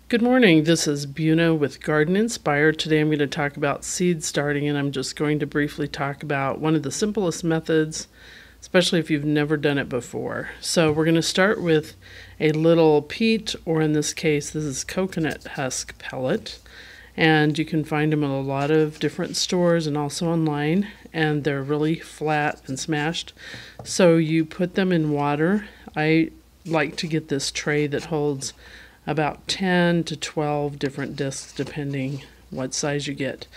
Good morning, this is Beuna with Garden Inspire. Today I'm going to talk about seed starting, and I'm just going to briefly talk about one of the simplest methods, especially if you've never done it before. So we're going to start with a little peat, or in this case this is coconut husk pellet, and you can find them in a lot of different stores and also online, and they're really flat and smashed. So you put them in water. I like to get this tray that holds about 10 to 12 different discs depending what size you get.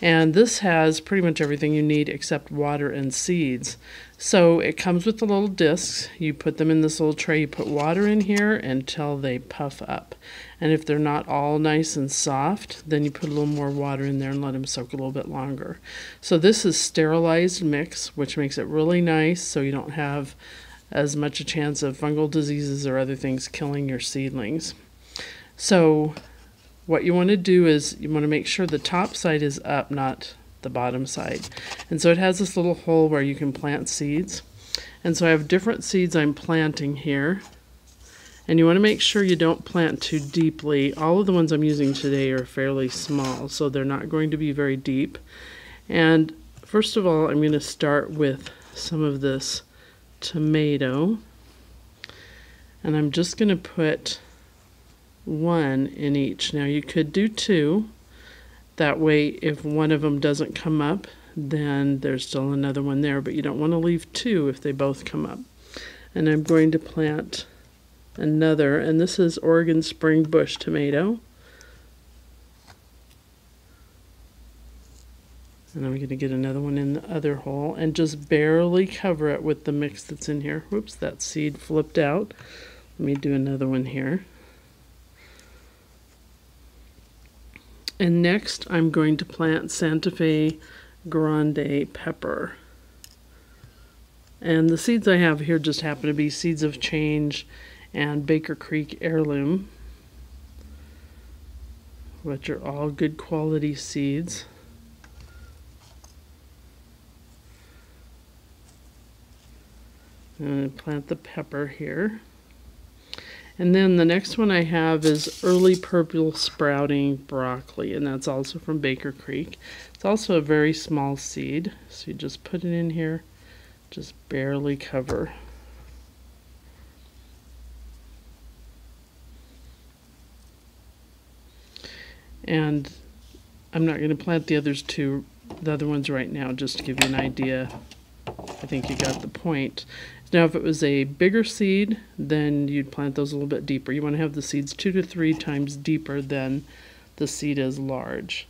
And this has pretty much everything you need except water and seeds. So it comes with the little discs. You put them in this little tray, you put water in here until they puff up. And if they're not all nice and soft, then you put a little more water in there and let them soak a little bit longer. So this is sterilized mix, which makes it really nice so you don't have as much a chance of fungal diseases or other things killing your seedlings. So what you want to do is you want to make sure the top side is up, not the bottom side. And so it has this little hole where you can plant seeds. And so I have different seeds I'm planting here. And you want to make sure you don't plant too deeply. All of the ones I'm using today are fairly small, so they're not going to be very deep. And first of all, I'm going to start with some of this tomato. And I'm just going to put one in each. Now you could do two. That way if one of them doesn't come up, then there's still another one there, but you don't want to leave two if they both come up. And I'm going to plant another, and this is Oregon Spring Bush tomato. And I'm going to get another one in the other hole and just barely cover it with the mix that's in here. Whoops, that seed flipped out. Let me do another one here. And next I'm going to plant Santa Fe Grande pepper. And the seeds I have here just happen to be Seeds of Change and Baker Creek Heirloom, which are all good quality seeds. I'm going to plant the pepper here. And then the next one I have is Early Purple Sprouting Broccoli, and that's also from Baker Creek. It's also a very small seed, so you just put it in here, just barely cover. And I'm not going to plant the other ones right now, just to give you an idea. I think you got the point. Now if it was a bigger seed, then you'd plant those a little bit deeper. You want to have the seeds 2 to 3 times deeper than the seed is large.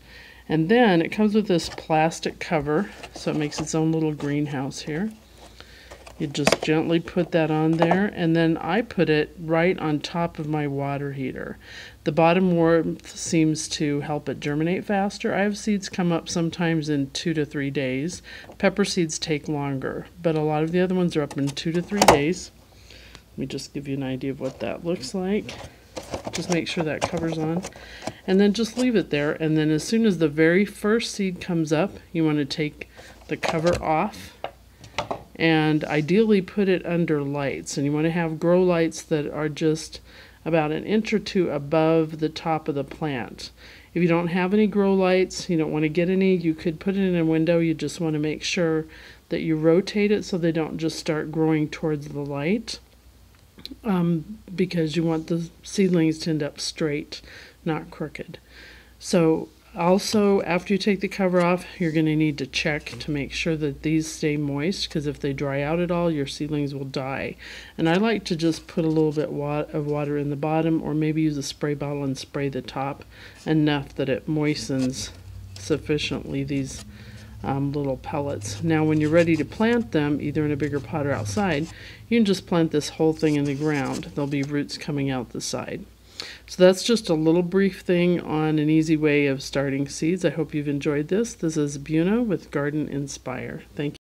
And then it comes with this plastic cover, so it makes its own little greenhouse here. You just gently put that on there, and then I put it right on top of my water heater. The bottom warmth seems to help it germinate faster. I have seeds come up sometimes in 2 to 3 days. Pepper seeds take longer, but a lot of the other ones are up in 2 to 3 days. Let me just give you an idea of what that looks like. Just make sure that cover's on, and then just leave it there. And then as soon as the very first seed comes up, you want to take the cover off and ideally put it under lights. And you want to have grow lights that are just about 1 inch or 2 above the top of the plant. If you don't have any grow lights, you don't want to get any, you could put it in a window. You just want to make sure that you rotate it so they don't just start growing towards the light, because you want the seedlings to end up straight, not crooked. So also, after you take the cover off, you're going to need to check to make sure that these stay moist, because if they dry out at all, your seedlings will die. And I like to just put a little bit of water in the bottom, or maybe use a spray bottle and spray the top enough that it moistens sufficiently these little pellets. Now when you're ready to plant them, either in a bigger pot or outside, you can just plant this whole thing in the ground. There'll be roots coming out the side. So that's just a little brief thing on an easy way of starting seeds. I hope you've enjoyed this. This is Beuna with Garden Inspire. Thank you.